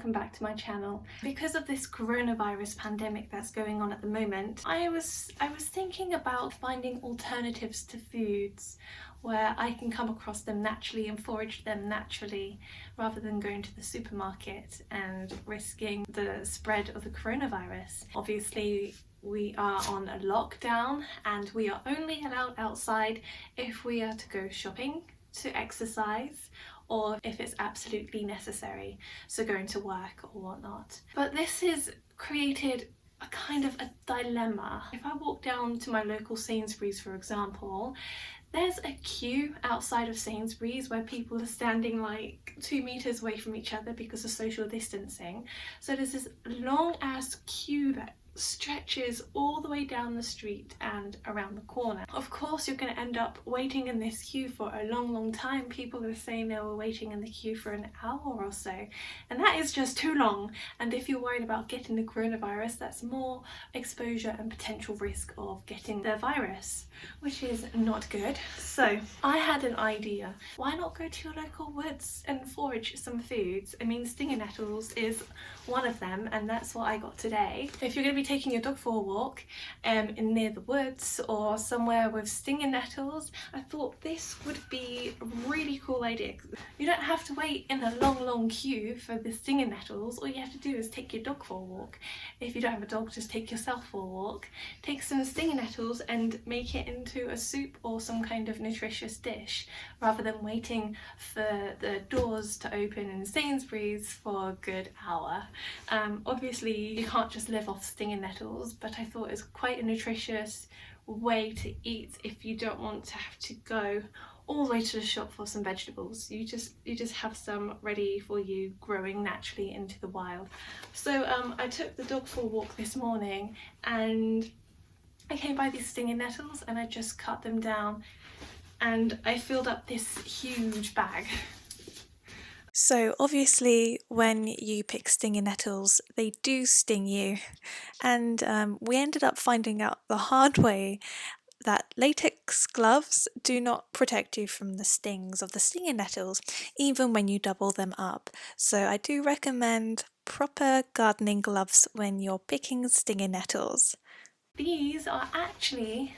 welcome back to my channel. Because of this coronavirus pandemic that's going on at the moment, I was thinking about finding alternatives to foods where I can come across them naturally and forage them naturally rather than going to the supermarket and risking the spread of the coronavirus. Obviously, we are on a lockdown and we are only allowed outside if we are to go shopping, to exercise, or if it's absolutely necessary, so going to work or whatnot. But this has created a kind of a dilemma. If I walk down to my local Sainsbury's, for example, there's a queue outside of Sainsbury's where people are standing like 2 meters away from each other because of social distancing. So there's this long ass queue that stretches all the way down the street and around the corner. Of course, you're going to end up waiting in this queue for a long time. People are saying they were waiting in the queue for an hour or so, and that is just too long. And if you're worried about getting the coronavirus, that's more exposure and potential risk of getting the virus, which is not good. So I had an idea. Why not go to your local woods and forage some foods? I mean, stinging nettles is one of them, and that's what I got today. If you're going to be taking your dog for a walk in near the woods or somewhere with stinging nettles, I thought this would be a really cool idea. You don't have to wait in a long queue for the stinging nettles. All you have to do is take your dog for a walk. If you don't have a dog, just take yourself for a walk. Take some stinging nettles and make it into a soup or some kind of nutritious dish, rather than waiting for the doors to open in Sainsbury's for a good hour. Obviously you can't just live off stinging nettles, but I thought it was quite a nutritious way to eat if you don't want to have to go all the way to the shop for some vegetables. You just have some ready for you, growing naturally into the wild. So I took the dog for a walk this morning and I came by these stinging nettles and I just cut them down and I filled up this huge bag. So obviously when you pick stinging nettles, they do sting you, and we ended up finding out the hard way that latex gloves do not protect you from the stings of the stinging nettles, even when you double them up. So I do recommend proper gardening gloves when you're picking stinging nettles. These are actually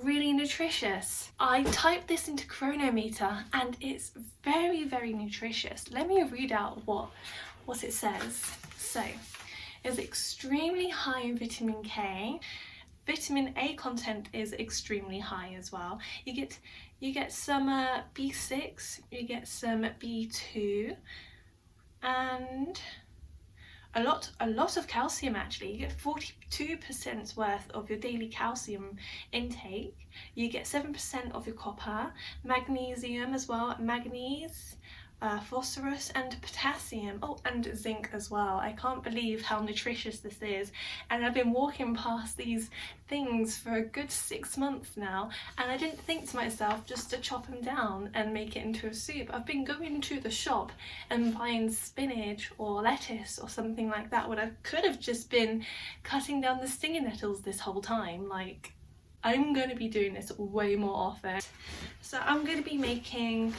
really nutritious. I typed this into Chronometer and it's very nutritious. Let me read out what it says. So it's extremely high in vitamin K. Vitamin A content is extremely high as well. You get some B6, you get some B2, and a lot of calcium actually. You get 42% worth of your daily calcium intake. You get 7% of your copper, magnesium as well, manganese, phosphorus and potassium, and zinc as well. I can't believe how nutritious this is, and I've been walking past these things for a good 6 months now and I didn't think to myself just to chop them down and make it into a soup. I've been going to the shop and buying spinach or lettuce or something like that when I could have just been cutting down the stinging nettles this whole time. Like, I'm going to be doing this way more often. So I'm going to be making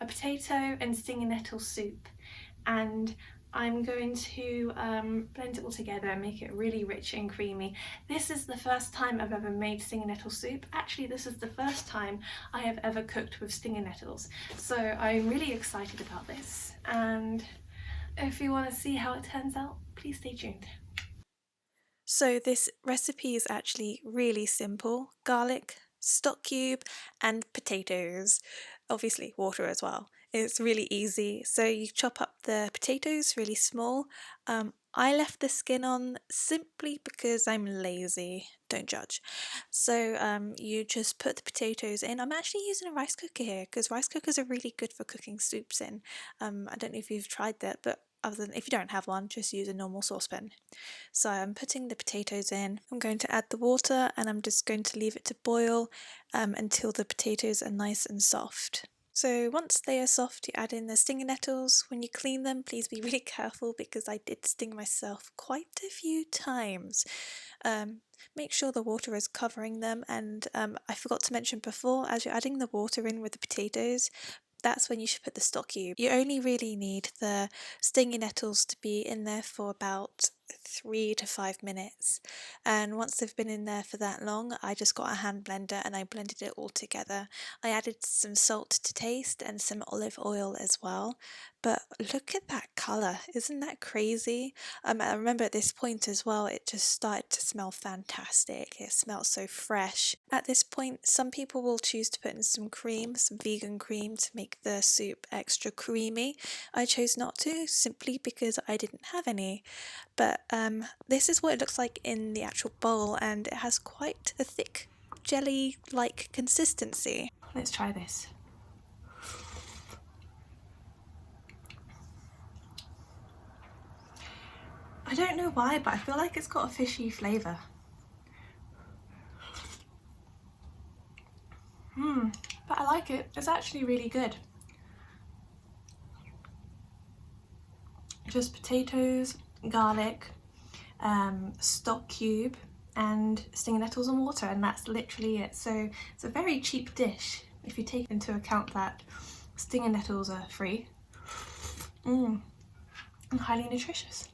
a potato and stinging nettle soup, and I'm going to blend it all together and make it really rich and creamy. This is the first time I've ever made stinging nettle soup. Actually, this is the first time I have ever cooked with stinging nettles. So I'm really excited about this, and if you want to see how it turns out, please stay tuned. So this recipe is actually really simple: garlic, stock cube, and potatoes. Obviously water as well. It's really easy. So you chop up the potatoes really small. I left the skin on simply because I'm lazy. Don't judge. So you just put the potatoes in. I'm actually using a rice cooker here because rice cookers are really good for cooking soups in. I don't know if you've tried that, but other than, if you don't have one, just use a normal saucepan. So I'm putting the potatoes in. I'm going to add the water and I'm just going to leave it to boil until the potatoes are nice and soft. So once they are soft, you add in the stinging nettles. When you clean them, please be really careful because I did sting myself quite a few times. Make sure the water is covering them, and I forgot to mention before, as you're adding the water in with the potatoes, that's when you should put the stock cube. You only really need the stinging nettles to be in there for about 3 to 5 minutes, and once they've been in there for that long, I just got a hand blender and I blended it all together. I added some salt to taste and some olive oil as well, but look at that colour, isn't that crazy? I remember at this point as well, it just started to smell fantastic. It smelled so fresh. At this point, some people will choose to put in some cream, some vegan cream, to make the soup extra creamy. I chose not to, simply because I didn't have any. But this is what it looks like in the actual bowl, and it has quite a thick jelly-like consistency. Let's try this. I don't know why, but I feel like it's got a fishy flavour. But I like it. It's actually really good. Just potatoes, garlic, stock cube, and stinging nettles and water, and that's literally it. So it's a very cheap dish if you take into account that stinging nettles are free. And highly nutritious.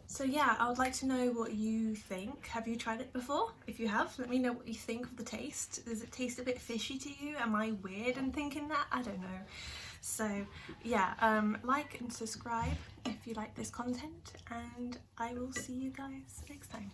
So yeah, I would like to know what you think. Have you tried it before? If you have, let me know what you think of the taste. Does it taste a bit fishy to you? Am I weird in thinking that? I don't know. So yeah, like and subscribe if you like this content, and I will see you guys next time.